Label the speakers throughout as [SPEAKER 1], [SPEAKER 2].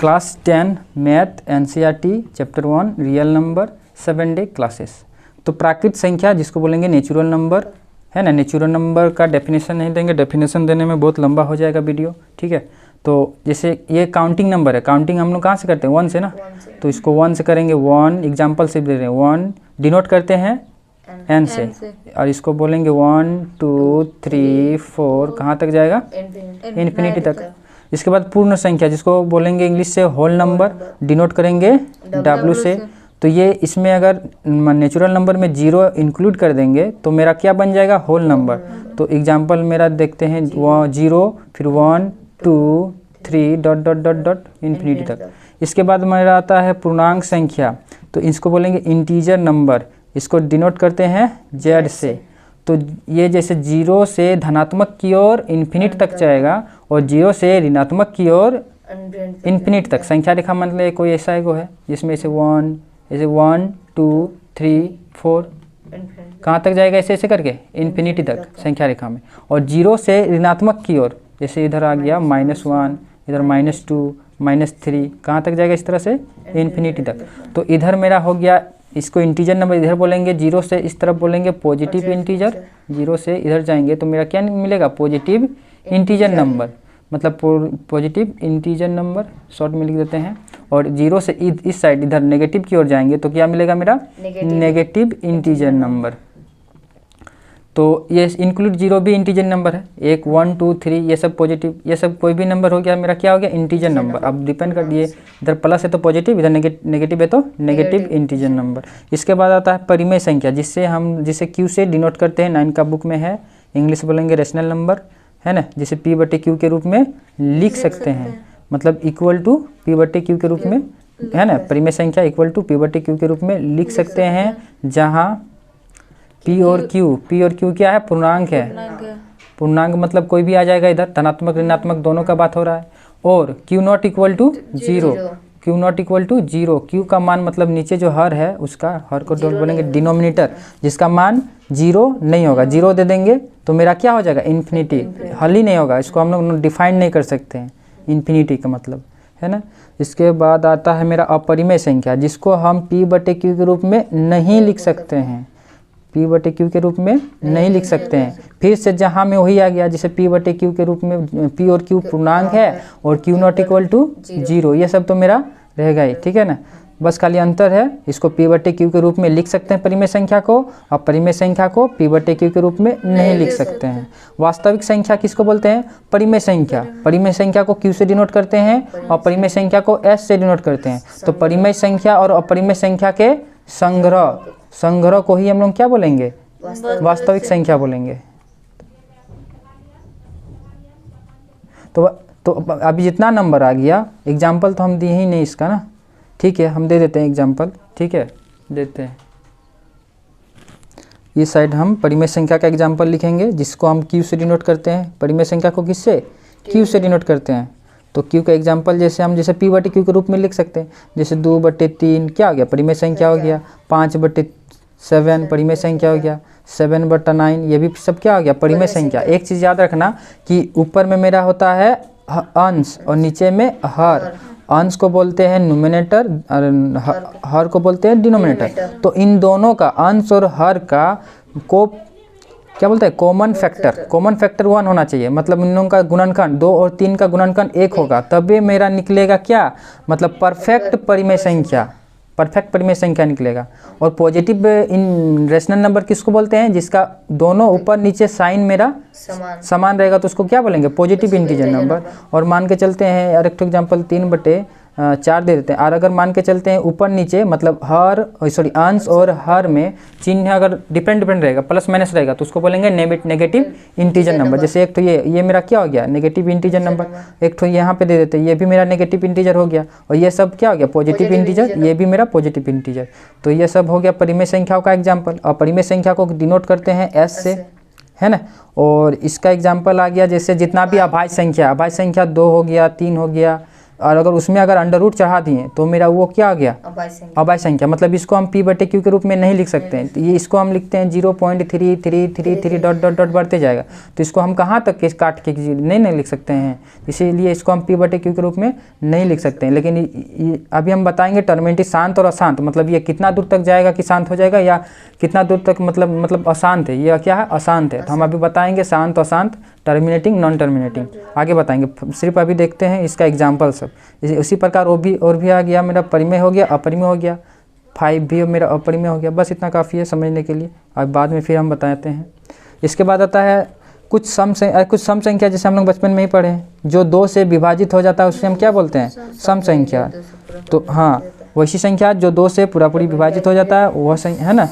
[SPEAKER 1] Class 10 math NCERT chapter 1 real number 7 day classes. तो प्राकृत संख्या जिसको बोलेंगे नेचुरल नंबर है ना। नेचुरल नंबर का डेफिनेशन नहीं देंगे, डेफिनेशन देने में बहुत लंबा हो जाएगा वीडियो, ठीक है। तो जैसे ये काउंटिंग नंबर है, काउंटिंग हम लोग कहाँ से करते हैं, 1 से ना। तो इसको 1 से करेंगे, 1 एग्जाम्पल से दे रहे हैं, 1 डिनोट करते हैं n से, और इसको बोलेंगे 1 2 3 4 कहाँ तक जाएगा, इन्फिनिटी तक। इसके बाद पूर्ण संख्या जिसको बोलेंगे इंग्लिश से होल नंबर, डिनोट करेंगे W से। तो ये इसमें अगर नेचुरल नंबर में 0 इंक्लूड कर देंगे तो मेरा क्या बन जाएगा, होल नंबर। तो एग्जांपल मेरा देखते हैं, 0 फिर 1 2 3 dot dot dot dot infinity तक। इसके बाद मेरा आता है पूर्णांक संख्या, तो इसको बोलेंगे इंटीजर नंबर, इसको डिनोट करते हैं Z से। तो ये जैसे 0 से धनात्मक की ओर इन्फिनिट तक जाएगा और 0 से ऋणात्मक की ओर इन्फिनिट तक। संख्या रेखा मतलब कोई ऐसा एगो है जिसमें ऐसे 1 2 3 4 कहाँ तक जाएगा, ऐसे ऐसे करके इन्फिनिटी तक संख्या रेखा में। और 0 से ऋणात्मक की ओर, जैसे इधर आ गया -1, इधर -2 -3 कहाँ तक जाएगा, इस तरह से इन्फिनिटी तक। तो इधर मेरा हो गया, इसको इंटीजर नंबर इधर बोलेंगे, 0 से इस तरफ बोलेंगे पॉजिटिव इंटीजर, 0 से इधर जाएंगे तो मेरा क्या मिलेगा, पॉजिटिव इंटीजर नंबर, मतलब पॉजिटिव इंटीजर नंबर शॉर्ट में लिख देते हैं। और 0 से इस साइड इधर नेगेटिव की ओर जाएंगे तो क्या मिलेगा मेरा, नेगेटिव इंटीजर नंबर। तो ये इंक्लूड 0 भी इंटीजर नंबर है, 1 1 2 3 ये सब पॉजिटिव, ये सब कोई भी नंबर हो गया मेरा क्या हो गया, इंटीजर नंबर। अब डिपेंड कर दिए, इधर प्लस है तो पॉजिटिव, इधर नेगेटिव है तो नेगेटिव इंटीजर नंबर। इसके बाद आता है परिमेय संख्या, जिसे Q से डिनोट करते हैं, 9 का बुक में है, इंग्लिश बोलेंगे रेशनल नंबर है ना, जिसे P/Q के रूप में लिख सकते हैं, मतलब इक्वल टू P/Q के रूप में है ना। परिमेय संख्या इक्वल टू P/Q के रूप में लिख सकते हैं, जहाँ P और Q क्या है, पूर्णांक है। पूर्णांक मतलब कोई भी आ जाएगा, इधर धनात्मक ऋणात्मक दोनों का बात हो रहा है। और Q not equal to 0, Q not equal to 0, Q का मान मतलब नीचे जो हर है उसका, हर को बोलेंगे डिनोमिनेटर, जिसका मान 0 नहीं होगा, 0 दे देंगे तो मेरा क्या हो जाएगा, इन्फिनिटी, हल ही नहीं होगा, इसको हम लोग डिफाइन नहीं कर सकते हैं इन्फिनिटी का मतलब है ना। इसके बाद आता है मेरा अपरिमेय संख्या, जिसको हम P/Q के रूप में नहीं लिख सकते हैं, P/Q के रूप में नहीं लिख सकते हैं। फिर से जहाँ में वही आ गया, जैसे P/Q के रूप में P और Q पूर्णांक है और Q नॉट इक्वल टू 0, ये सब तो मेरा रहेगा ही, ठीक है ना। बस खाली अंतर है, इसको P/Q के रूप में लिख सकते हैं परिमेय संख्या को, और परिमेय संख्या को P/Q के रूप में नहीं लिख सकते हैं। वास्तविक संख्या किसको बोलते हैं, परिमेय संख्या। परिमेय संख्या को Q से डिनोट करते हैं और परिमेय संख्या को S से डिनोट करते हैं। तो परिमेय संख्या और अपरिमेय संख्या के संग्रह को ही हम लोग क्या बोलेंगे, वास्तविक संख्या बोलेंगे। तो अभी जितना नंबर आ गया, एग्जाम्पल तो हम दिए ही नहीं इसका ना, ठीक है, हम दे देते हैं एग्जाम्पल, ठीक है, देते हैं। इस साइड हम परिमेय संख्या का एग्जाम्पल लिखेंगे, जिसको हम Q से डिनोट करते हैं। परिमेय संख्या को किससे, Q से डिनोट करते हैं। तो Q का एग्जाम्पल जैसे P/Q के रूप में लिख सकते हैं, जैसे 2/3 क्या हो गया, परिमेय संख्या हो गया, 5/7 परिमेय संख्या हो गया, 7/9 ये भी सब क्या हो गया, परिमेय संख्या। एक चीज़ याद रखना कि ऊपर में मेरा होता है अंश और नीचे में हर। अंश को बोलते हैं न्यूमरेटर और हर को बोलते हैं डिनोमिनेटर। तो इन दोनों का, अंश और हर का को क्या बोलते हैं, कॉमन फैक्टर 1 होना चाहिए, मतलब इन लोगों का गुणनखंड 2 और 3 का गुणनखंड 1 होगा, तभी मेरा निकलेगा क्या, मतलब परफेक्ट परिमेय संख्या निकलेगा। और पॉजिटिव इन रेशनल नंबर किसको बोलते हैं, जिसका दोनों ऊपर नीचे साइन मेरा समान रहेगा, तो उसको क्या बोलेंगे, पॉजिटिव इंटीजर नंबर। और मान के चलते हैं, और एक एग्जाम्पल 3/4 दे देते हैं। और अगर मान के चलते हैं ऊपर नीचे, मतलब अंश और हर में चिन्ह अगर डिफरेंट रहेगा, प्लस माइनस रहेगा, तो उसको बोलेंगे नेगेटिव इंटीजर नंबर। जैसे एक तो ये मेरा क्या हो गया, नेगेटिव इंटीजर नंबर। एक तो यहाँ पे दे देते हैं, ये भी मेरा नेगेटिव इंटीजर हो गया, और ये सब क्या हो गया, पॉजिटिव इंटीजर, ये भी मेरा पॉजिटिव इंटीजर। तो ये सब हो गया परिमेय संख्याओं का एग्जाम्पल। और परिमेय संख्या को डिनोट करते हैं S से, है ना। और इसका एग्जाम्पल आ गया, जैसे जितना भी अभाज्य संख्या 2 हो गया, 3 हो गया, और अगर उसमें अगर अंडर रूट चढ़ा दिए तो मेरा वो क्या आ गया, अभाज्य संख्या। मतलब इसको हम p/q के रूप में नहीं लिख सकते हैं, तो ये इसको हम लिखते हैं 0.3333 डॉट डॉट डॉट बढ़ते जाएगा। तो इसको हम कहाँ तक के काट के नहीं लिख सकते हैं, इसीलिए इसको हम p/q के रूप में नहीं लिख सकते हैं। लेकिन अभी हम बताएंगे टर्मिनेटिव शांत और अशांत, मतलब ये कितना दूर तक जाएगा कि शांत हो जाएगा, या कितना दूर तक मतलब अशांत है, ये क्या है, अशांत है। तो हम अभी बताएंगे शांत अशांत, टर्मिनेटिंग नॉन टर्मिनेटिंग, आगे बताएंगे। सिर्फ अभी देखते हैं इसका एग्जाम्पल सब। उसी प्रकार और भी आ गया मेरा परिमेय हो गया, अपरिमेय हो गया, 5 भी मेरा अपरिमेय हो गया। बस इतना काफ़ी है समझने के लिए, अब बाद में फिर हम बताते हैं। इसके बाद आता है कुछ सम संख्या, जैसे हम लोग बचपन में ही पढ़े हैं, जो 2 से विभाजित हो जाता है उसे हम क्या बोलते हैं, सम संख्या। तो हाँ, वैसी संख्या जो 2 से पूरी विभाजित हो जाता है वह संख्या है ना,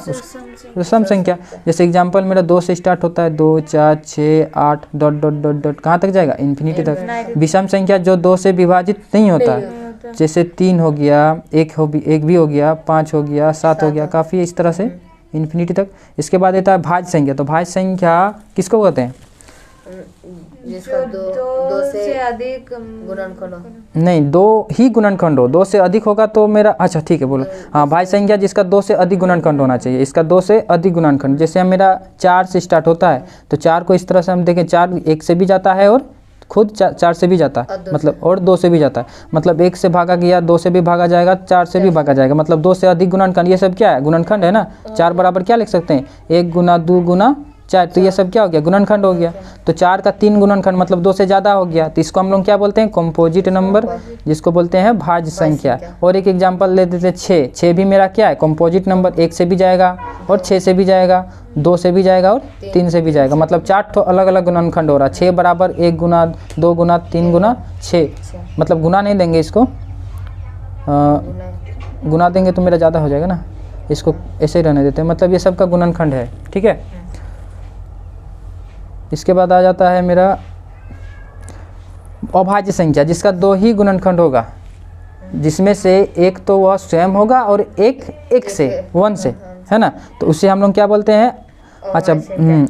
[SPEAKER 1] तो सम संख्या। जैसे एग्जांपल मेरा 2 से स्टार्ट होता है, 2 4 6 8 डॉट डॉट डॉट डॉट कहाँ तक जाएगा, इन्फिनिटी तक। विषम संख्या जो 2 से विभाजित नहीं होता है, जैसे 3 हो गया, 1 भी हो गया, 5 हो गया, 7 हो गया, काफ़ी इस तरह से इन्फिनिटी तक। इसके बाद आता है भाज्य संख्या। तो भाज्य संख्या किसको कहते हैं,
[SPEAKER 2] जिसका दो से अधिक गुणनखंड हो।
[SPEAKER 1] नहीं, 2 ही गुणनखंड हो, 2 से अधिक होगा तो मेरा, अच्छा ठीक है बोलो, हाँ भाज्य संख्या जिसका 2 से अधिक गुणनखंड होना चाहिए, इसका 2 से अधिक गुणनखंड। जैसे मेरा 4 से स्टार्ट होता है, तो 4 को इस तरह से हम देखें, 4 1 से भी जाता है और खुद 4 से भी जाता है, मतलब और 2 से भी जाता है, मतलब 1 से भागा गया, 2 से भी भागा जाएगा, 4 से भी भागा जाएगा, मतलब 2 से अधिक गुणनखंड। ये सब क्या है, गुणनखंड है ना। 4 बराबर क्या लिख सकते हैं, 1 गुना 2 गुना 4, तो ये सब क्या हो गया, गुणनखंड हो गया। तो 4 का 3 गुणनखंड मतलब 2 से ज़्यादा हो गया, तो इसको हम लोग क्या बोलते हैं, कंपोजिट नंबर, जिसको बोलते हैं भाज्य संख्या। और एक एग्जांपल ले देते हैं 6 भी मेरा क्या है, कंपोजिट नंबर, 1 से भी जाएगा और 6 से भी जाएगा, 2 से भी जाएगा और 3 से भी जाएगा, मतलब 4 तो अलग अलग गुणनखंड हो रहा है। 6 बराबर 1 गुना 2 गुना 3 गुना 6, मतलब गुना नहीं देंगे इसको, गुना देंगे तो मेरा ज़्यादा हो जाएगा ना, इसको ऐसे ही रहने देते हैं, मतलब ये सब का गुणनखंड है, ठीक है। इसके बाद आ जाता है मेरा अभाज्य संख्या, जिसका 2 ही गुणनखंड होगा, जिसमें से एक तो वह स्वयं होगा और एक से 1 से, है ना, तो उसे हम लोग क्या बोलते हैं, अच्छा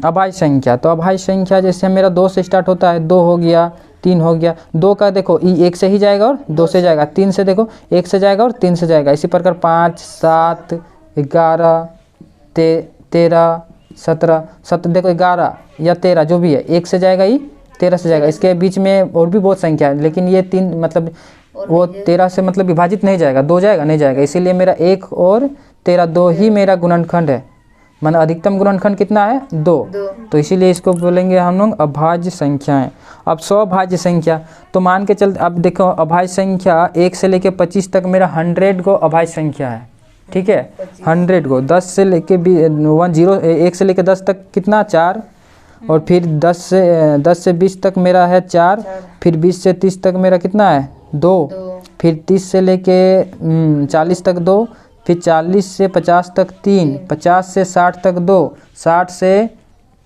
[SPEAKER 1] अभाज्य संख्या। तो अभाज्य संख्या जैसे मेरा 2 से स्टार्ट होता है, 2 हो गया, 3 हो गया, 2 का देखो 1 से ही जाएगा और 2 से जाएगा, 3 से देखो 1 से जाएगा और 3 से जाएगा, इसी प्रकार 5 7 11 13 17 देखो 11 या 13 जो भी है, 1 से जाएगा ही 13 से जाएगा। इसके बीच में और भी बहुत संख्या है, लेकिन ये 3 मतलब वो 13 से मतलब विभाजित नहीं जाएगा, 2 जाएगा नहीं जाएगा, इसीलिए मेरा 1 और 13 2 ही मेरा गुणनखंड है, माना अधिकतम गुणनखंड कितना है, 2। तो इसीलिए इसको बोलेंगे हम लोग अभाज्य संख्याएं। अब स्वभाज्य संख्या, तो मान के चलते, अब देखो अभाज्य संख्या 1 से लेके 25 तक मेरा 100 गो अभाज्य संख्या है, ठीक है, 100 गो। 10 से लेके 1 से लेके 10 तक कितना, 4, और फिर 10 से 20 तक मेरा है 4, फिर 20 से 30 तक मेरा कितना है, 2, फिर 30 से लेके 40 तक 2, फिर 40 से 50 तक 3, 50 से 60 तक 2, 60 से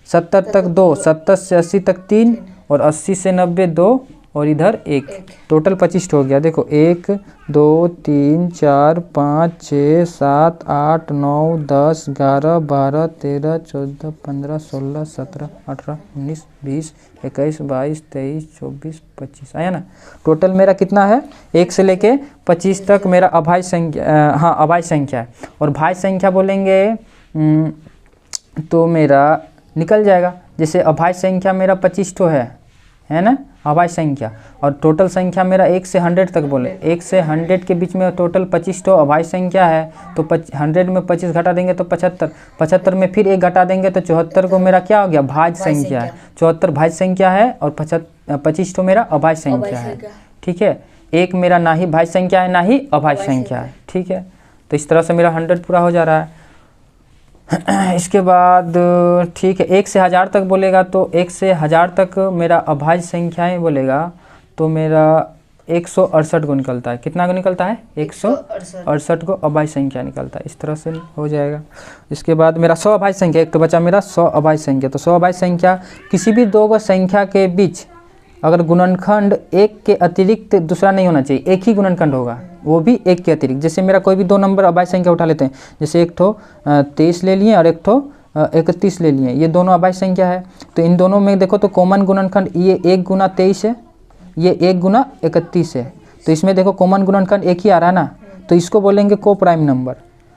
[SPEAKER 1] 70 तक 2, 70 से 80 तक 3, और 80 से 90 2, और इधर 1, टोटल 25 हो गया। देखो 1 2 3 4 5 6 7 8 9 10 11 12 13 14 15 16 17 18 19 20 21 22 23 24 25 आया ना। टोटल मेरा कितना है, 1 से लेके 25 तक मेरा अभाज्य संख्या, हाँ अभाज्य संख्या है। और भाज्य संख्या बोलेंगे तो मेरा निकल जाएगा, जैसे अभाज्य संख्या मेरा 25 तो है ना अभाज्य संख्या, और टोटल संख्या मेरा 1 से 100 तक बोले, 1 से 100 के बीच में टोटल 25 तो अभाज्य संख्या है। तो 100 में 25 घटा देंगे तो 75, 75 में फिर 1 घटा देंगे तो 74 को मेरा क्या हो गया, भाज्य संख्या है। 74 भाज्य संख्या है और 25 तो मेरा अभाज्य संख्या है, ठीक है। एक मेरा ना ही भाज्य संख्या है ना ही अभाज्य संख्या है, ठीक है। तो इस तरह से मेरा 100 पूरा हो जा रहा है। इसके बाद ठीक है, 1 से 1000 तक बोलेगा तो 1 से 1000 तक मेरा अभाज्य संख्याएं बोलेगा तो मेरा 168 को निकलता है। कितना को निकलता है, 168 को अभाज्य संख्या निकलता है। इस तरह से हो जाएगा। इसके बाद मेरा 100 अभाज्य संख्या, एक तो बचा मेरा 100 अभाज्य संख्या। तो 100 अभाज्य संख्या किसी भी 2 संख्या के बीच अगर गुणनखंड 1 के अतिरिक्त दूसरा नहीं होना चाहिए, एक ही गुणनखंड होगा, वो भी 1 के अतिरिक्त। जैसे मेरा कोई भी 2 नंबर अभाज्य संख्या उठा लेते हैं, जैसे एक ठो 23 ले लिए और एक ठो 31 ले लिए, ये दोनों अभाज्य संख्या है। तो इन दोनों में देखो तो कॉमन गुणनखंड ये 1 गुना 23 है, ये 1 गुना 31 है। तो इसमें देखो कॉमन गुणनखंड एक ही आ रहा है ना, तो इसको बोलेंगे को प्राइम नंबर।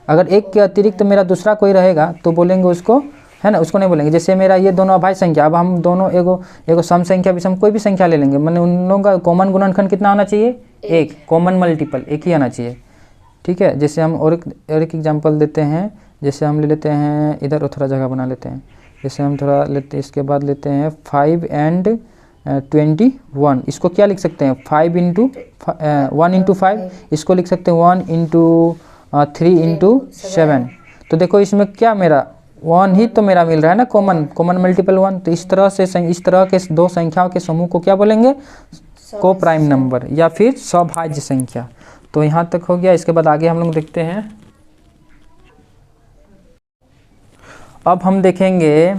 [SPEAKER 1] अगर एक के अतिरिक्त मेरा दूसरा कोई रहेगा तो बोलेंगे उसको, है ना, उसको नहीं बोलेंगे। जैसे मेरा ये दोनों अभाज्य संख्या, अब हम दोनों एगो सम संख्या विषम कोई भी संख्या ले लेंगे, मैंने उन लोगों का कॉमन गुणनखंड कितना होना चाहिए, एक, कॉमन मल्टीपल एक ही आना चाहिए, ठीक है। जैसे हम और एक एग्जांपल देते हैं, जैसे हम ले लेते हैं इधर थोड़ा जगह बना लेते हैं, जैसे हम थोड़ा लेते, इसके बाद लेते हैं 5 and 21, इसको क्या लिख सकते हैं 5 into 1 into 5, इसको लिख सकते हैं 1 into 3 into 7। तो देखो इसमें क्या मेरा 1 ही तो मेरा मिल रहा है ना, कॉमन मल्टीपल 1। तो इस तरह से इस तरह के दो संख्याओं के समूह को क्या बोलेंगे, को प्राइम नंबर या फिर सौभाज्य संख्या। तो यहाँ तक हो गया। इसके बाद आगे हम लोग देखते हैं, अब हम देखेंगे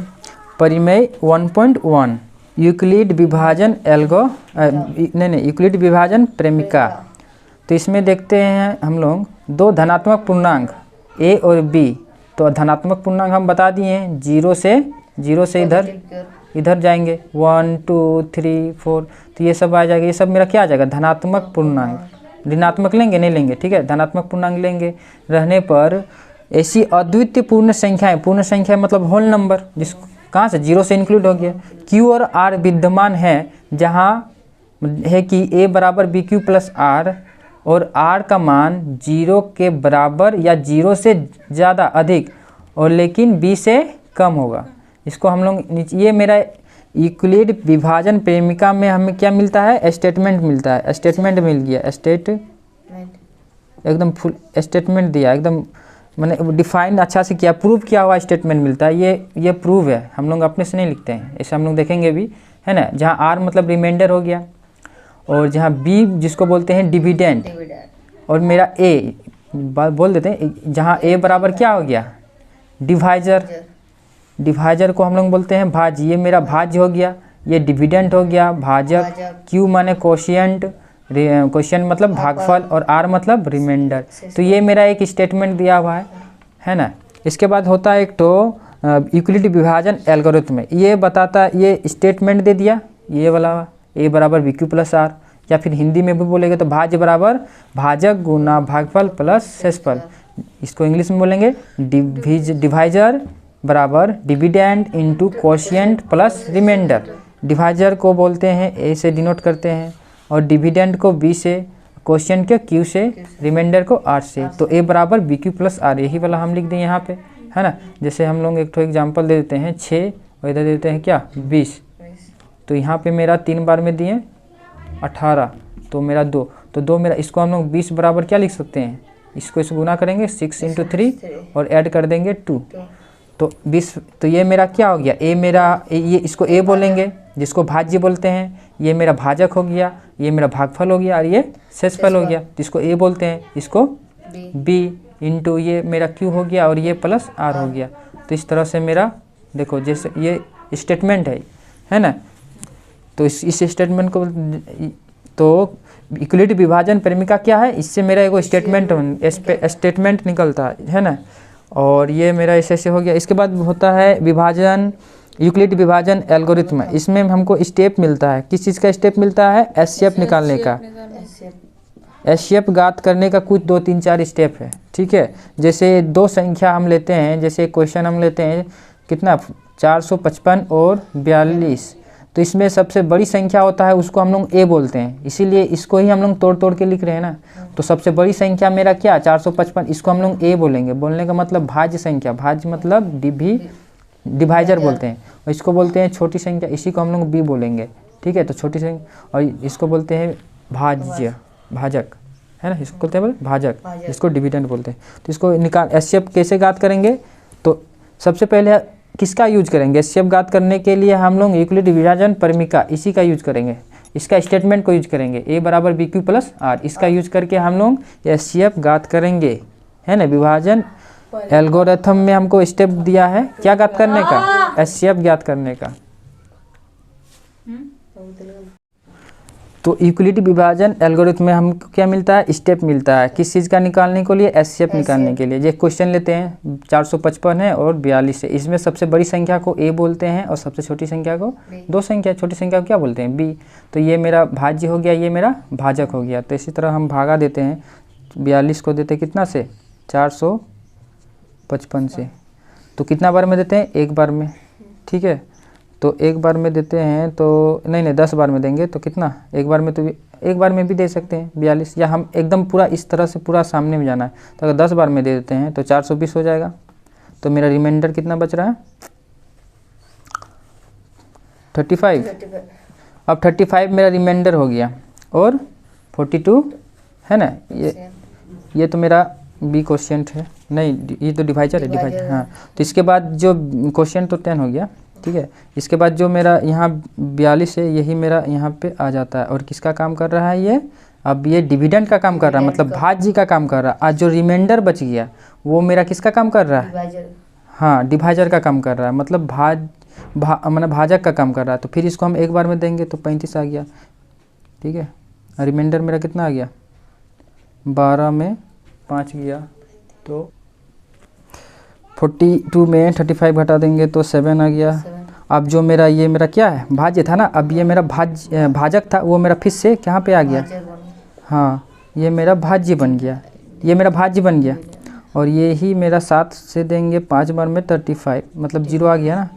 [SPEAKER 1] परिमेय 1.1 यूक्लिड विभाजन यूक्लिड विभाजन प्रेमिका। तो इसमें देखते हैं हम लोग दो धनात्मक पूर्णांक a और b। तो धनात्मक पूर्णांक हम बता दिए हैं, जीरो से इधर जाएंगे 1 2 3 4, तो ये सब आ जाएगा। ये सब मेरा क्या आ जाएगा, धनात्मक पूर्णांक। ऋणात्मक लेंगे नहीं लेंगे, ठीक है, धनात्मक पूर्णांक लेंगे। रहने पर ऐसी अद्वितीय पूर्ण संख्या मतलब होल नंबर, जिस कहाँ से जीरो से इंक्लूड हो गया। Q और R विद्यमान है जहाँ है कि A बराबर BQ प्लस R और R का मान 0 के बराबर या 0 से ज़्यादा अधिक और लेकिन B से कम होगा। इसको हम लोग, ये मेरा यूक्लिड विभाजन प्रेमिका में हमें क्या मिलता है, स्टेटमेंट मिलता है। स्टेटमेंट मिल गया, एकदम फुल स्टेटमेंट दिया, एकदम मैंने डिफाइन अच्छा से किया, प्रूव किया हुआ स्टेटमेंट मिलता है। ये प्रूव है, हम लोग अपने से नहीं लिखते हैं, ऐसे हम लोग देखेंगे भी, है ना। जहाँ R मतलब रिमाइंडर हो गया और जहाँ B जिसको बोलते हैं डिविडेंड, और मेरा A बोल देते हैं, जहाँ A बराबर क्या हो गया, डिवाइजर को हम लोग बोलते हैं भाज्य। ये मेरा भाज्य हो गया, ये डिविडेंड हो गया भाजक। Q माने कोशिएंट मतलब भागफल, और R मतलब रिमाइंडर। तो ये मेरा एक स्टेटमेंट दिया हुआ है ना। इसके बाद होता है एक तो यूक्लिड विभाजन एल्गोरिथम। ये बताता, ये स्टेटमेंट दे दिया, ये वाला A बराबर BQ प्लस R, या फिर हिंदी में भी बोलेंगे तो भाज्य बराबर भाजक गुना भागफल प्लस शेषफल। इसको इंग्लिश में बोलेंगे डिवाइजर बराबर dividend into quotient plus reminder. Divisor को बोलते हैं A से डिनोट करते हैं, और डिविडेंड को B से, कोशिएंट के Q से, रिमाइंडर को R से। तो A बराबर BQ प्लस R, यही वाला हम लिख दें यहाँ पे, है ना। जैसे हम लोग एक तो एग्जांपल दे देते हैं 6 और इधर देते हैं क्या 20। तो यहाँ पे मेरा 3 बार में दिए 18, तो मेरा 2, तो 2 मेरा, इसको हम लोग 20 बराबर क्या लिख सकते हैं, इसको इस गुना करेंगे 6 into 3 और ऐड कर देंगे 2, तो 20। तो ये मेरा क्या हो गया, A मेरा, ये इसको A बोलेंगे जिसको भाज्य बोलते हैं, ये मेरा भाजक हो गया, ये मेरा भागफल हो गया, और ये शेषफल हो गया जिसको A बोलते हैं, इसको B इंटू ये मेरा Q हो गया, और ये प्लस R हो गया। तो इस तरह से मेरा देखो, जैसे ये स्टेटमेंट है ना। तो इस स्टेटमेंट को, तो यूक्लिड विभाजन प्रेमिका क्या है, इससे मेरा एक स्टेटमेंट निकलता है ना। और ये मेरा ऐसे हो गया। इसके बाद होता है विभाजन, यूक्लिड विभाजन एल्गोरिथम। इसमें हमको स्टेप मिलता है, किस चीज़ का स्टेप मिलता है, एचसीएफ निकालने का। एचसीएफ ज्ञात करने का कुछ 2 3 4 स्टेप है, ठीक है। जैसे दो संख्या हम लेते हैं, जैसे क्वेश्चन हम लेते हैं कितना 455 और 42, तो इसमें सबसे बड़ी संख्या होता है उसको हम लोग A बोलते हैं, इसीलिए इसको ही हम लोग तोड़ के लिख रहे हैं ना। तो सबसे बड़ी संख्या मेरा क्या 455, इसको हम लोग A बोलेंगे। बोलने का मतलब भाज्य संख्या, भाज्य मतलब डिवाइजर बोलते हैं, और इसको बोलते हैं छोटी संख्या, इसी को हम लोग B बोलेंगे, ठीक है। तो छोटी संख्या, और इसको बोलते हैं भाजक, है ना, इसको बोलते हैं भाजक, इसको डिविडेंड बोलते हैं। तो इसको निकाल एचसीएफ कैसे ज्ञात करेंगे, तो सबसे पहले किसका यूज करेंगे, एचसीएफ ज्ञात करने के लिए हम लोग यूक्लिड विभाजन प्रेमिका इसी का यूज करेंगे, इसका स्टेटमेंट को यूज करेंगे, A बराबर BQ प्लस R, इसका यूज करके हम लोग एचसीएफ ज्ञात करेंगे, है ना। विभाजन एल्गोरिथम में हमको स्टेप दिया है क्या ज्ञात करने का, एचसीएफ ज्ञात करने का। तो यूक्लिड विभाजन एल्गोरिथम में हमको क्या मिलता है, स्टेप मिलता है किस चीज़ का निकालने के लिए, एचसीएफ निकालने के लिए। ये क्वेश्चन लेते हैं 455 है और 42 है। इसमें सबसे बड़ी संख्या को ए बोलते हैं और सबसे छोटी संख्या को दो संख्या, छोटी संख्या को क्या बोलते हैं, बी। तो ये मेरा भाज्य हो गया, ये मेरा भाजक हो गया। तो इसी तरह हम भागा देते हैं, 42 को देते कितना से, 455 से। तो कितना बार में देते हैं, एक बार में, ठीक है। तो एक बार में देते हैं तो नहीं 10 बार में देंगे तो कितना, एक बार में, तो एक बार में भी दे सकते हैं 42, या हम एकदम पूरा इस तरह से पूरा सामने में जाना है। तो अगर 10 बार में दे देते हैं तो 420 हो जाएगा। तो मेरा रिमाइंडर कितना बच रहा है, 35। अब 35 मेरा रिमाइंडर हो गया और 42 है ना, ये तो मेरा बी क्वेश्चन है, नहीं ये तो डिवाइजर है, डिवाइजर हाँ। तो इसके बाद जो क्वेश्चन तो 10 हो गया, ठीक है। इसके बाद जो मेरा यहाँ 42 है, यही मेरा यहाँ पे आ जाता है और किसका काम कर रहा है ये, अब ये डिविडेंड का काम कर रहा है, मतलब भाज्य का काम कर रहा है। आज जो रिमाइंडर बच गया वो मेरा किसका काम कर रहा है, हाँ डिवाइजर का काम कर रहा है, मतलब मतलब भाजक का काम कर रहा है। तो फिर इसको हम एक बार में देंगे तो 35 आ गया, ठीक है। रिमाइंडर मेरा कितना आ गया, 12 में 5 गया, तो 42 में 35 घटा देंगे तो 7 आ गया। अब जो मेरा ये मेरा क्या है, भाज्य था ना, अब ये मेरा भाजक था, वो मेरा फिर से कहाँ पे आ गया, हाँ ये मेरा भाज्य बन गया, ये मेरा भाज्य बन गया। और ये ही मेरा 7 से देंगे 5 बार में 35, मतलब 0 आ गया ना।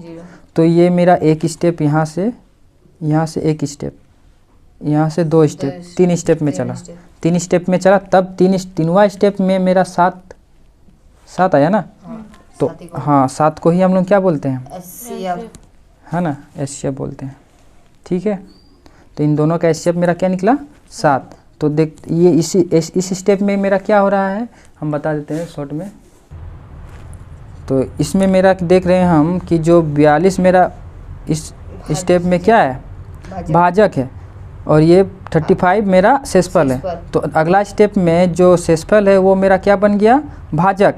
[SPEAKER 1] तो ये मेरा एक स्टेप यहाँ से एक स्टेप, यहाँ से 2 स्टेप, 3 स्टेप में चला, 3 स्टेप में चला, तब तीनवा स्टेप में मेरा 7 आया ना। तो हाँ 7 को ही हम लोग क्या बोलते हैं, है ना, एचसीएफ बोलते हैं, ठीक है। तो इन दोनों का एचसीएफ मेरा क्या निकला, 7। तो देख ये इस स्टेप में मेरा क्या हो रहा है, हम बता देते हैं शॉर्ट में। तो इसमें मेरा देख रहे हैं हम कि जो 42 मेरा इस स्टेप में क्या है, भाजक है, और ये 35 मेरा शेषफल है। तो अगला स्टेप में जो शेषफल है वो मेरा क्या बन गया, भाजक,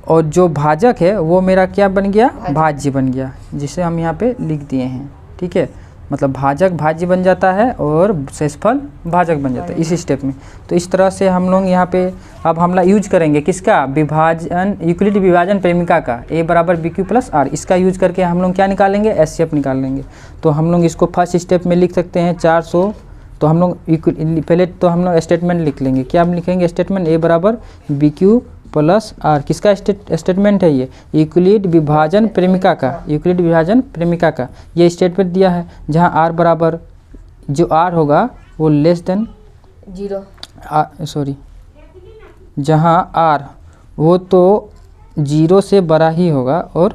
[SPEAKER 1] और जो भाजक है वो मेरा क्या बन गया, भाज्य बन गया, जिसे हम यहाँ पे लिख दिए हैं, ठीक है। मतलब भाजक भाज्य बन जाता है और शेषफल भाजक बन जाता है इस स्टेप में। तो इस तरह से हम लोग यहाँ पे अब हमला यूज करेंगे किसका, विभाजन, यूक्लिड विभाजन प्रेमिका का, ए बराबर बी क्यू प्लस आर। इसका यूज करके हम लोग क्या निकालेंगे, एचसीएफ निकाल लेंगे। तो हम लोग इसको फर्स्ट स्टेप में लिख सकते हैं 400। तो हम लोग पहले तो हम लोग स्टेटमेंट लिख लेंगे, क्या हम लिखेंगे स्टेटमेंट, ए बराबर बी क्यू प्लस आर। किसका स्टेटमेंट है ये, यूक्लिड विभाजन प्रेमिका का, यूक्लिड विभाजन प्रेमिका का ये स्टेटमेंट दिया है, जहाँ आर बराबर, जो आर होगा वो लेस देन 0, जहाँ आर वो तो 0 से बड़ा ही होगा और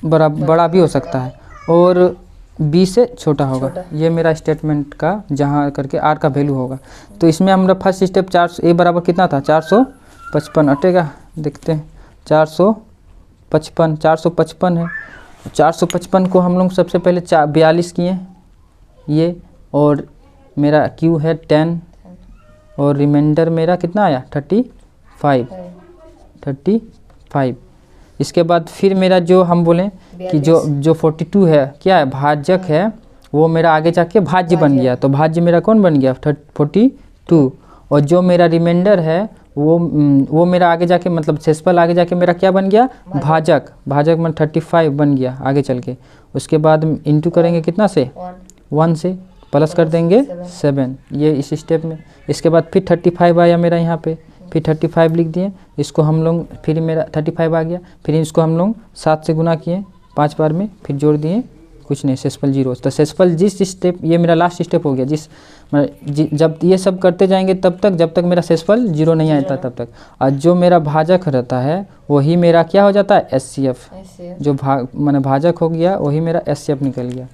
[SPEAKER 1] बड़ा भी हो सकता है, और बी से छोटा होगा। ये मेरा स्टेटमेंट का जहाँ करके आर का वैल्यू होगा। तो इसमें हमारा फर्स्ट स्टेप 400, ए बराबर कितना था, 455 अटेगा, देखते हैं 455 है। 455 को हम लोग सबसे पहले 42 किए ये, और मेरा क्यू है 10, और रिमाइंडर मेरा कितना आया 35। इसके बाद फिर मेरा जो हम बोलें कि जो 42 है क्या है, भाजक है, वो मेरा आगे जाके भाज्य बन गया। तो भाज्य मेरा कौन बन गया, 42। और जो मेरा रिमाइंडर है वो मेरा आगे जाके, मतलब शेषफल आगे जाके मेरा क्या बन गया, भाजक में 35 बन गया आगे चल के। उसके बाद इंटू करेंगे कितना से, 1 से, प्लस कर देंगे 7, ये इस स्टेप में। इसके बाद फिर 35 आया मेरा यहाँ पे, फिर 35 लिख दिए, इसको हम लोग, फिर मेरा 35 आ गया, फिर इसको हम लोग 7 से गुना किए 5 बार में, फिर जोड़ दिए, कुछ नहीं, शेषफल 0। तो शेषफल जिस स्टेप, ये मेरा लास्ट स्टेप हो गया, जब ये सब करते जाएंगे तब तक, जब तक मेरा शेषफल 0 नहीं आता तब तक। और जो मेरा भाजक रहता है वही मेरा क्या हो जाता है, एचसीएफ। जो मैंने भाजक हो गया वही मेरा एचसीएफ निकल गया।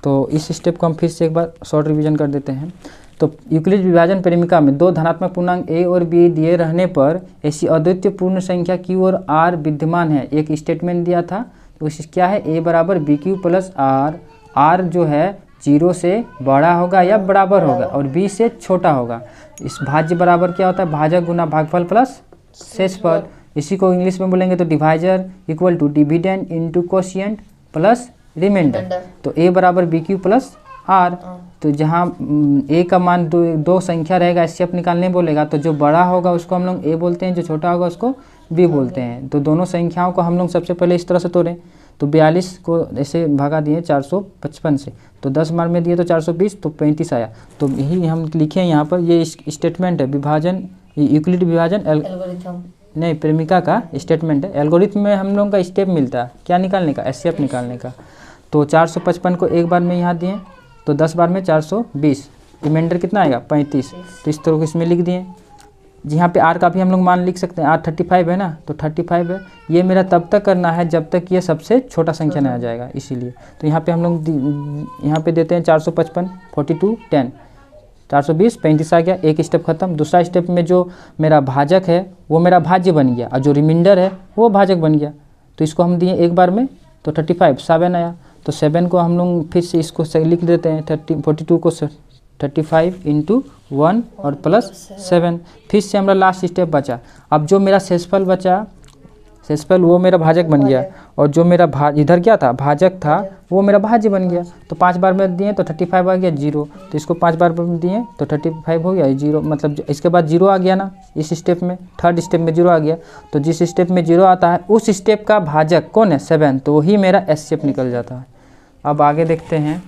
[SPEAKER 1] तो इस स्टेप को हम फिर से एक बार शॉर्ट रिवीजन कर देते हैं। तो यूक्लिड विभाजन प्रेमिका में 2 धनात्मक पूर्णांक ए और बी दिए रहने पर ऐसी अद्वितीय पूर्ण संख्या क्यू और आर विद्यमान है। एक स्टेटमेंट दिया था, तो क्या है, ए बराबर B Q plus R. R जो है 0 से बड़ा होगा या बराबर होगा, और बी से छोटा होगा। इस भाज्य बराबर क्या होता है, भाजक गुना भागफल प्लस शेषफल। इसी को इंग्लिश में बोलेंगे तो divisor equal to dividend into quotient plus reminder. तो ए बराबर बी क्यू प्लस आर, तो जहाँ ए का मान दो संख्या रहेगा एचसीएफ निकालने बोलेगा, तो जो बड़ा होगा उसको हम लोग ए बोलते हैं, जो छोटा होगा उसको बी बोलते हैं। तो दोनों संख्याओं को हम लोग सबसे पहले इस तरह से तोड़ें। तो 42 को ऐसे भागा दिए 455 से, तो 10 बार में दिए तो 420, तो 35 आया। तो यही हम लिखे हैं यहाँ पर, ये स्टेटमेंट है विभाजन, यूक्लिड विभाजन नहीं प्रेमिका का स्टेटमेंट है। एल्गोरिथम में हम लोगों का स्टेप मिलता है क्या निकालने का, एचसीएफ निकालने का। तो 455 को एक बार में यहाँ दिए, तो 10 बार में 420, रिमाइंडर कितना आएगा 35। तो इस तरह को इसमें लिख दिए। यहाँ पे आर का भी हम लोग मान लिख सकते हैं, आर 35 है ना, तो 35 है। ये मेरा तब तक करना है जब तक ये सबसे छोटा संख्या नहीं आ जाएगा, इसीलिए। तो यहाँ पे हम लोग यहाँ पे देते हैं 455, 42, 10, 420, 35 आ गया, एक स्टेप खत्म। दूसरा स्टेप में जो मेरा भाजक है वो मेरा भाज्य बन गया, और जो रिमाइंडर है वो भाजक बन गया। तो इसको हम दिए एक बार में, तो 35, 7 आया। तो 7 को हम लोग फिर से इसको लिख देते हैं, 42 को 35 × 1 और +7। फिर से हमारा लास्ट स्टेप बचा। अब जो मेरा शेषफल बचा, शेषफल वो मेरा भाजक बन गया, और जो मेरा इधर क्या था भाजक था वो मेरा भाज्य बन गया। तो 5 बार में दिए तो 35 आ गया 0, तो इसको 5 बार में दिए तो 35 हो गया 0, मतलब इसके बाद 0 आ गया ना, इस स्टेप में थर्ड स्टेप में 0 आ गया। तो जिस स्टेप में 0 आता है उस स्टेप का भाजक कौन है 7, तो वही मेरा एचसीएफ निकल जाता है। अब आगे देखते हैं।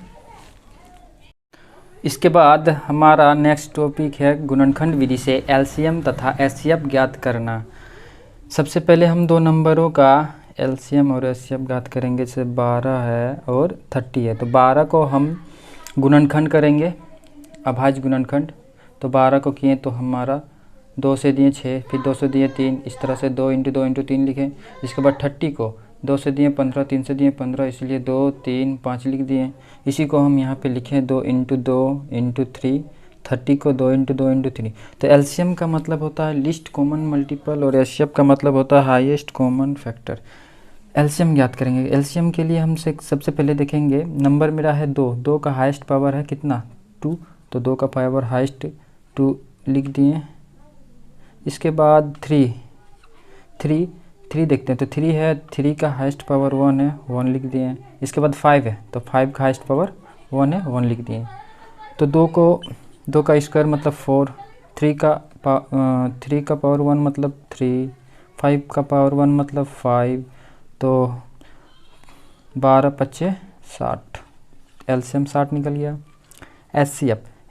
[SPEAKER 1] इसके बाद हमारा नेक्स्ट टॉपिक है गुणनखंड विधि से एलसीएम तथा एचसीएफ ज्ञात करना। सबसे पहले हम दो नंबरों का एलसीएम और एचसीएफ ज्ञात करेंगे, जैसे 12 है और 30 है। तो 12 को हम गुणनखंड करेंगे, अभाज्य गुणनखंड। तो 12 को किए तो हमारा 2 से दिए 6, फिर 2 से दिए 3, इस तरह से 2 × 2 × 3 लिखें। इसके बाद 30 को 2 से दिए 15, 3 से दिए 15, इसलिए 2, 3, 5 लिख दिए। इसी को हम यहाँ पे लिखें 2 × 2 × 3, 30 को 2 × 2 × 3। तो एलसीएम का मतलब होता है लिस्ट कॉमन मल्टीपल, और एचसीएफ का मतलब होता है हाईएस्ट कॉमन फैक्टर। एलसीएम ज्ञात करेंगे। एलसीएम के लिए हम सबसे पहले देखेंगे, नंबर मेरा है 2, 2 का हाईएस्ट पावर है कितना 2, तो 2 का पावर हाईएस्ट 2 लिख दिए। इसके बाद 3 देखते हैं, तो 3 है, 3 का हाईएस्ट पावर 1 है, 1 लिख दिए। इसके बाद 5 है, तो 5 का हाईएस्ट पावर 1 है, 1 लिख दिए। तो 2 का स्क्वायर मतलब 4, 3 का पावर 1 मतलब 3, 5 का पावर 1 मतलब 5, तो 12 × 5 = 60, एलसीएम 60 निकल गया।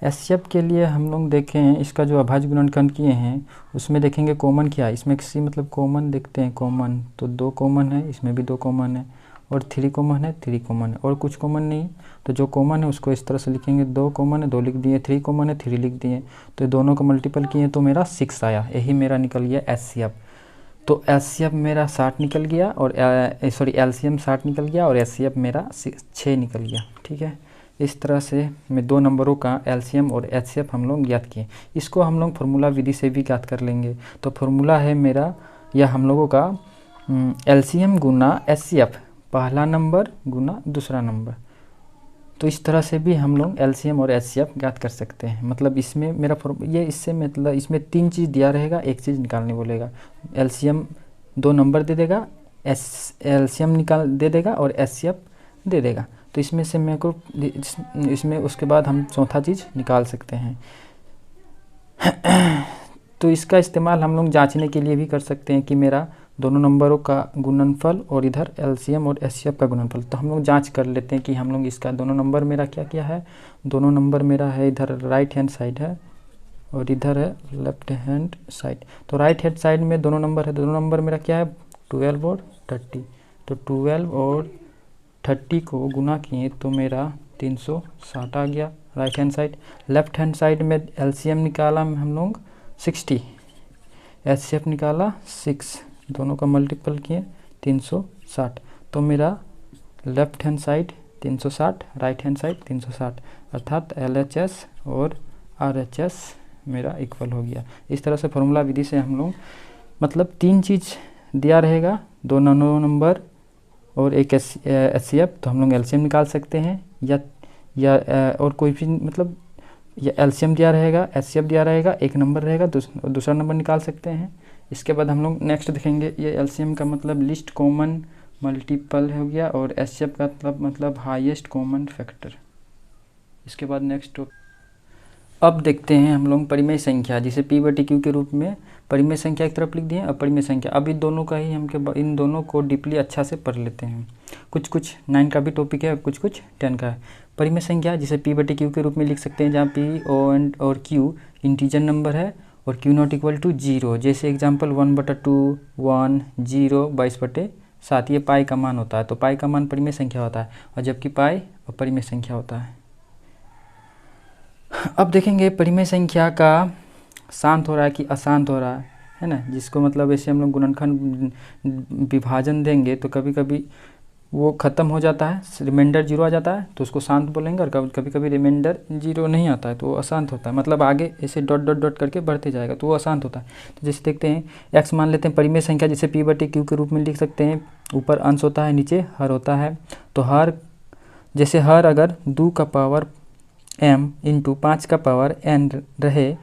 [SPEAKER 1] एचसीएफ के लिए हम लोग देखें, इसका जो अभाज्य गुणनखंड किए हैं उसमें देखेंगे कॉमन क्या है, इसमें किसी मतलब कॉमन देखते हैं, कॉमन तो 2 कॉमन है, इसमें भी 2 कॉमन है, और 3 कॉमन है, 3 कॉमन है, और कुछ कॉमन नहीं। तो जो कॉमन है उसको इस तरह से लिखेंगे, 2 कॉमन है 2 लिख दिए, 3 कॉमन है 3 लिख दिए। तो दोनों को मल्टीपल किए तो मेरा 6 आया, यही मेरा निकल गया एचसीएफ। तो एचसीएफ मेरा 60 निकल गया, और एलसीएम 60 निकल गया, और एचसीएफ मेरा 6 निकल गया। ठीक है, इस तरह से मैं 2 नंबरों का एलसीएम और एचसीएफ हम लोग ज्ञात किए। इसको हम लोग फार्मूला विधि से भी ज्ञात कर लेंगे। तो फार्मूला है मेरा या हम लोगों का एलसीएम गुना एचसीएफ, पहला नंबर गुना दूसरा नंबर। तो इस तरह से भी हम लोग एलसीएम और एचसीएफ ज्ञात कर सकते हैं। मतलब इसमें मेरा ये इससे मतलब इसमें 3 चीज़ दिया रहेगा, एक चीज़ निकालने बोलेगा। एलसीएम 2 नंबर दे देगा, एलसीएम दे देगा, और एचसीएफ दे देगा। तो इसमें से मेरे को इसमें उसके बाद हम चौथा चीज़ निकाल सकते हैं। तो इसका इस्तेमाल हम लोग जांचने के लिए भी कर सकते हैं कि मेरा दोनों नंबरों का गुणनफल और इधर एलसीएम और एचसीएफ का गुणनफल। तो हम लोग जांच कर लेते हैं कि हम लोग इसका दोनों नंबर मेरा क्या है। दोनों नंबर मेरा है इधर राइट हैंड साइड है, और इधर है लेफ्ट हैंड साइड। तो राइट हैंड साइड में दोनों नंबर है, दोनों नंबर मेरा क्या है 12 और 30। तो 12 और 30 को गुना किए तो मेरा 360 आ गया right hand side. Left hand side में एलसीएम निकाला हम लोग 60, एचसीएफ निकाला 6, दोनों का मल्टीपल किए 360। तो मेरा left hand side 360, right hand side 360, अर्थात एलएचएस और आरएचएस मेरा इक्वल हो गया। इस तरह से फार्मूला विधि से हम लोग मतलब 3 चीज़ दिया रहेगा, 2 नंबर और एक एचसीएफ, तो हम लोग एलसीएम निकाल सकते हैं, या और कोई भी मतलब या एलसीएम दिया रहेगा, एचसीएफ दिया रहेगा, एक नंबर रहेगा, दूसरा नंबर निकाल सकते हैं। इसके बाद हम लोग नेक्स्ट देखेंगे, ये एलसीएम का मतलब लिस्ट कॉमन मल्टीपल हो गया, और एचसीएफ का मतलब हाईएस्ट कॉमन फैक्टर। इसके बाद नेक्स्ट अब देखते हैं हम लोग परिमेय संख्या, जिसे p/q के रूप में परिमेय संख्या एक तरफ लिख दिए, अपरिमेय संख्या। अब इन दोनों का ही हम इन दोनों को डीपली अच्छा से पढ़ लेते हैं। कुछ 9 का भी टॉपिक है, कुछ 10 का है। परिमेय संख्या जिसे p/q के रूप में लिख सकते हैं, जहाँ p और q इंटीजर नंबर है और q नॉट इक्वल टू 0। जैसे एग्जाम्पल 1/2, 1, 0, 22/7 ये पाई का मान होता है। तो पाई का मान परिमेय संख्या होता है, और जबकि पाई अपरिमेय संख्या होता है। अब देखेंगे परिमेय संख्या का शांत हो रहा है कि अशांत हो रहा है ना, जिसको मतलब ऐसे हम लोग गुणनखंड विभाजन देंगे तो कभी कभी वो ख़त्म हो जाता है, रिमाइंडर 0 आ जाता है तो उसको शांत बोलेंगे, और कभी कभी रिमाइंडर 0 नहीं आता है तो वो अशांत होता है, मतलब आगे ऐसे डॉट डॉट डॉट करके बढ़ते जाएगा तो वो अशांत होता है। तो जैसे देखते हैं x मान लेते हैं परिमेय संख्या, जिसे p/q के रूप में लिख सकते हैं। ऊपर अंश होता है, नीचे हर होता है। तो हर जैसे हर अगर 2 का पावर m इंटू 5 का पावर n रहे,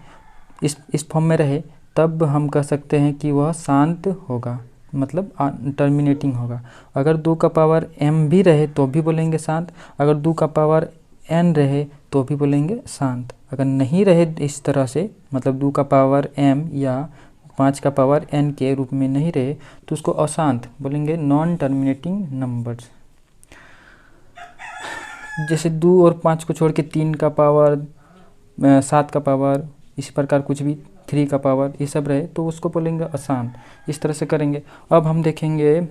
[SPEAKER 1] इस फॉर्म में रहे, तब हम कह सकते हैं कि वह शांत होगा, मतलब टर्मिनेटिंग होगा। अगर 2 का पावर m भी रहे तो भी बोलेंगे शांत, अगर 2 का पावर n रहे तो भी बोलेंगे शांत। अगर नहीं रहे इस तरह से, मतलब 2 का पावर m या 5 का पावर n के रूप में नहीं रहे तो उसको अशांत बोलेंगे, नॉन टर्मिनेटिंग नंबर्स। जैसे 2 और 5 को छोड़ के 3 का पावर, 7 का पावर, इसी प्रकार कुछ भी 3 का पावर, ये सब रहे तो उसको बोलेंगे अशांत। इस तरह से करेंगे। अब हम देखेंगे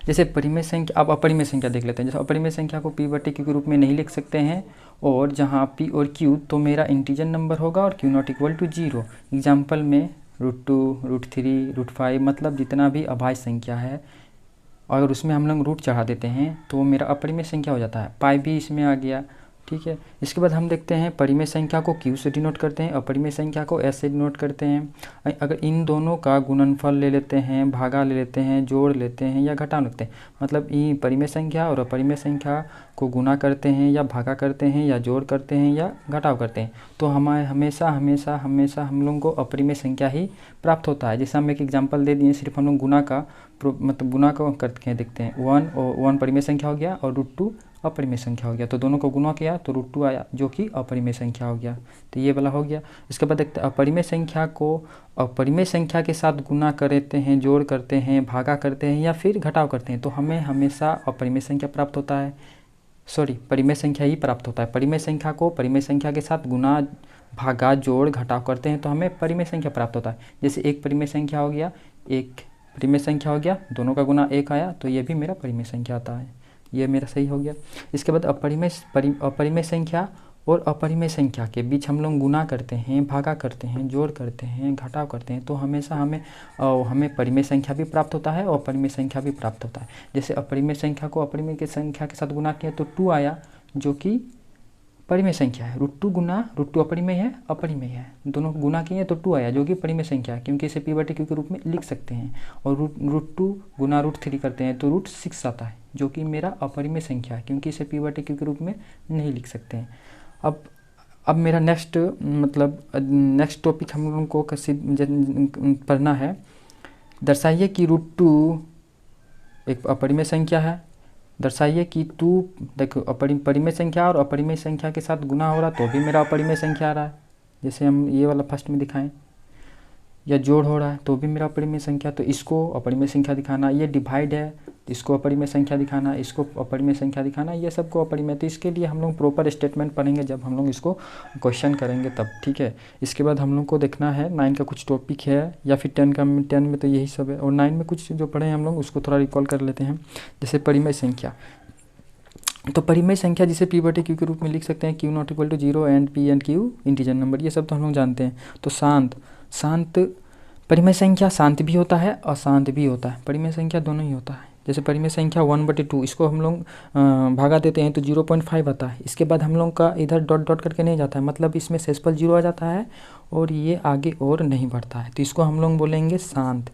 [SPEAKER 1] जैसे परिमेय संख्या, अब अपरिमेय संख्या देख लेते हैं। जैसे अपरिमेय संख्या को p/q के रूप में नहीं लिख सकते हैं, और जहाँ p और q तो मेरा इंटीजर नंबर होगा और q not equal to 0। Example में √2, √3, √5, मतलब जितना भी अभाज्य संख्या है अगर उसमें हम लोग रूट चढ़ा देते हैं तो मेरा अपरिमेय संख्या हो जाता है। पाई भी इसमें आ गया, ठीक है। इसके बाद हम देखते हैं परिमेय संख्या को q से डिनोट करते हैं, अपरिमेय संख्या को s से डिनोट करते हैं। अगर इन दोनों का गुणनफल ले लेते हैं, भागा ले लेते हैं, जोड़ लेते हैं या घटा लेते हैं, मतलब इन परिमेय संख्या और अपरिमेय संख्या को गुना करते हैं या भागा करते हैं या जोड़ करते हैं या घटाव करते हैं, तो हमारे हमेशा हमेशा हमेशा हम लोगों को अपरिमेय संख्या ही प्राप्त होता है। जैसे हम एक एग्जाम्पल दे दिए, सिर्फ हम लोग गुना का मतलब गुना को करके देखते हैं। 1 परिमेय संख्या हो गया और √2 अपरिमेय संख्या हो गया, तो दोनों को गुना किया तो √2 आया जो कि अपरिमेय संख्या हो गया, तो ये वाला हो गया। इसके बाद देखते हैं अपरिमेय संख्या को अपरिमेय संख्या के साथ गुना करते हैं, जोड़ करते हैं, भागा करते हैं या फिर घटाव करते हैं, तो हमें हमेशा अपरिमेय संख्या प्राप्त होता है, परिमेय संख्या ही प्राप्त होता है। परिमेय संख्या को परिमेय संख्या के साथ गुना, भागा, जोड़, घटाव करते हैं तो हमें परिमेय संख्या प्राप्त होता है। जैसे एक परिमेय संख्या हो गया, एक परिमेय संख्या हो गया, दोनों का गुना 1 आया तो ये भी मेरा परिमेय संख्या आता है, ये मेरा सही हो गया। इसके बाद अपरिमेय संख्या और अपरिमेय संख्या के बीच हम लोग गुना करते हैं, भागा करते हैं, जोड़ करते हैं, घटाव करते हैं, तो हमेशा हमें परिमेय संख्या भी प्राप्त होता है और अपरिमेय संख्या भी प्राप्त होता है। जैसे अपरिमेय संख्या को अपरिमेय की संख्या के साथ गुना किया तो 2 आया जो कि परिमेय संख्या है। √2 गुना √2 अपरिमेय है, अपरिमेय है, दोनों गुना किए तो 2 आया जो कि परिमेय संख्या है, क्योंकि इसे p/q के रूप में लिख सकते हैं। और √2 गुना √3 करते हैं तो √6 आता है जो कि मेरा अपरिमेय संख्या है, क्योंकि इसे p/q के रूप में नहीं लिख सकते हैं। अब मेरा नेक्स्ट टॉपिक हम लोगों को पढ़ना है। दर्शाइए कि √2 एक अपरिमेय संख्या है। दर्शाइए कि देखो परिमेय संख्या और अपरिमेय संख्या के साथ गुना हो रहा तो भी मेरा अपरिमेय संख्या आ रहा है, जैसे हम ये वाला फर्स्ट में दिखाएं, या जोड़ हो रहा है तो भी मेरा अपरिमेय संख्या, तो इसको अपरिमेय संख्या दिखाना। ये डिवाइड है तो इसको अपरिमेय संख्या दिखाना, इसको अपरिमेय संख्या दिखाना, ये सबको अपरिमेय। तो इसके लिए हम लोग प्रॉपर स्टेटमेंट पढ़ेंगे जब हम लोग इसको क्वेश्चन करेंगे तब, ठीक है। इसके बाद हम लोग को देखना है 9 का कुछ टॉपिक है या फिर 10 में तो यही सब है, और 9 में कुछ जो पढ़े हैं हम लोग उसको थोड़ा रिकॉल कर लेते हैं। जैसे परिमेय संख्या, तो परिमेय संख्या जिसे p/q के रूप में लिख सकते हैं, q not equal to 0 and p and q integer number, ये सब तो हम लोग जानते हैं। तो शांत परिमेय संख्या शांत भी होता है, अशांत भी होता है, परिमेय संख्या दोनों ही होता है। जैसे परिमेय संख्या 1/2, इसको हम लोग भागा देते हैं तो 0.5 आता है। इसके बाद हम लोग का इधर डॉट डॉट करके नहीं जाता है, मतलब इसमें शेषफल 0 आ जाता है और ये आगे और नहीं बढ़ता है, तो इसको हम लोग बोलेंगे शांत।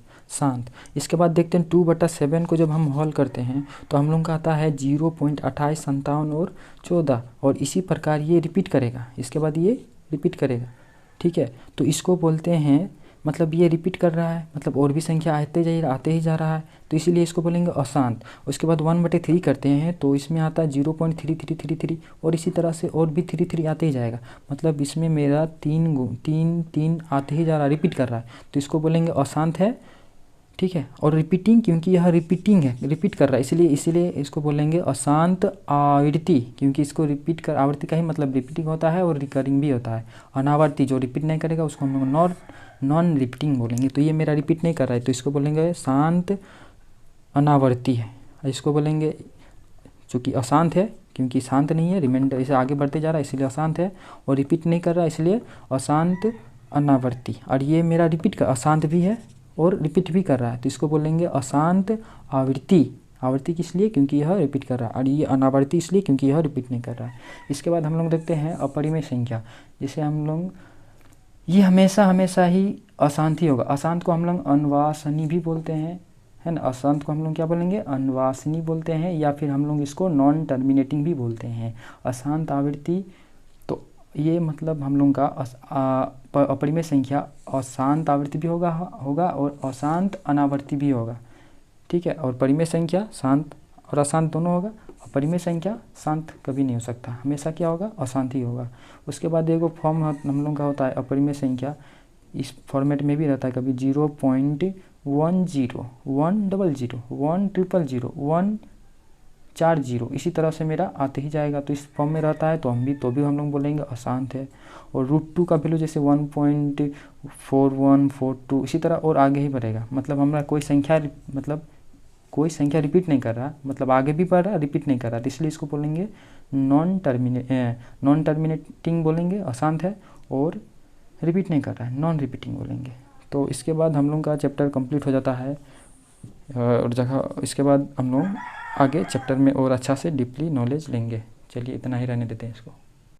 [SPEAKER 1] इसके बाद देखते हैं 2/7 को जब हम हॉल करते हैं तो हम लोग का आता है 0.28, 57 और 14, और इसी प्रकार ये रिपीट करेगा, इसके बाद ये रिपीट करेगा, ठीक है। तो इसको बोलते हैं मतलब ये रिपीट कर रहा है, मतलब और भी संख्या आते ही जा रहा है, तो इसीलिए इसको बोलेंगे अशांत। उसके बाद 1/3 करते हैं तो इसमें आता है 0.3333 और इसी तरह से और भी 33 आते ही जाएगा, मतलब इसमें मेरा 3 आते ही जा रहा है, रिपीट कर रहा है, तो इसको बोलेंगे अशांत है। ठीक है, और रिपीटिंग, क्योंकि यह रिपीटिंग है, रिपीट कर रहा है, इसीलिए इसको बोलेंगे अशांत आवृत्ति, क्योंकि इसको रिपीट कर, आवृत्ति का ही मतलब रिपीटिंग होता है और रिकरिंग भी होता है। अनावर्ती जो रिपीट नहीं करेगा उसको हम लोग नॉन रिपीटिंग बोलेंगे। तो ये मेरा रिपीट नहीं कर रहा है तो इसको बोलेंगे शांत अनावर्ती है। इसको बोलेंगे, चूँकि अशांत है क्योंकि शांत नहीं है, रिमाइंडर इसे आगे बढ़ते जा रहा है इसलिए अशांत है, और रिपीट नहीं कर रहा है इसलिए अशांत अनावर्ती। और ये मेरा रिपीट कर, अशांत भी है और रिपीट भी कर रहा है तो इसको बोलेंगे अशांत आवृत्ति। आवृत्ति किस लिए? क्योंकि यह रिपीट कर रहा है, और ये अनावर्ती इसलिए क्योंकि यह रिपीट नहीं कर रहा है। इसके बाद हम लोग देखते हैं अपरिमेय संख्या, जिसे हम लोग, ये हमेशा ही अशांत ही होगा। अशांत को हम लोग अनवासनी भी बोलते हैं, है ना। अशांत को हम लोग क्या बोलेंगे? अनवासनी बोलते हैं, या फिर हम लोग इसको नॉन टर्मिनेटिंग भी बोलते हैं। अशांत आवृत्ति, तो ये मतलब हम लोग का अपरिमेय संख्या अशांत आवृत्ति भी होगा और अशांत अनावर्ती भी होगा। ठीक है, और परिमेय संख्या शांत और अशांत दोनों होगा। अपरिमेय संख्या शांत कभी नहीं हो सकता, हमेशा क्या होगा? अशांत ही होगा। उसके बाद देखो फॉर्म हम लोग का होता है अपरिमेय संख्या, इस फॉर्मेट में भी रहता है, कभी 0.10 100 100 140 इसी तरह से मेरा आते ही जाएगा, तो इस फॉर्म में रहता है तो भी हम लोग बोलेंगे अशांत है। और √2 का वैल्यू जैसे 1.4142 इसी तरह और आगे ही बढ़ेगा, मतलब हमारा कोई संख्या रिपीट नहीं कर रहा, मतलब आगे भी बढ़ रहा रिपीट नहीं कर रहा, तो इसलिए इसको बोलेंगे नॉन टर्मिनेटिंग बोलेंगे, अशांत है और रिपीट नहीं कर रहा है, नॉन रिपीटिंग बोलेंगे। तो इसके बाद हम लोग का चैप्टर कंप्लीट हो जाता है, और इसके बाद हम लोग आगे चैप्टर में और अच्छा से डीपली नॉलेज लेंगे। चलिए इतना ही रहने देते हैं इसको।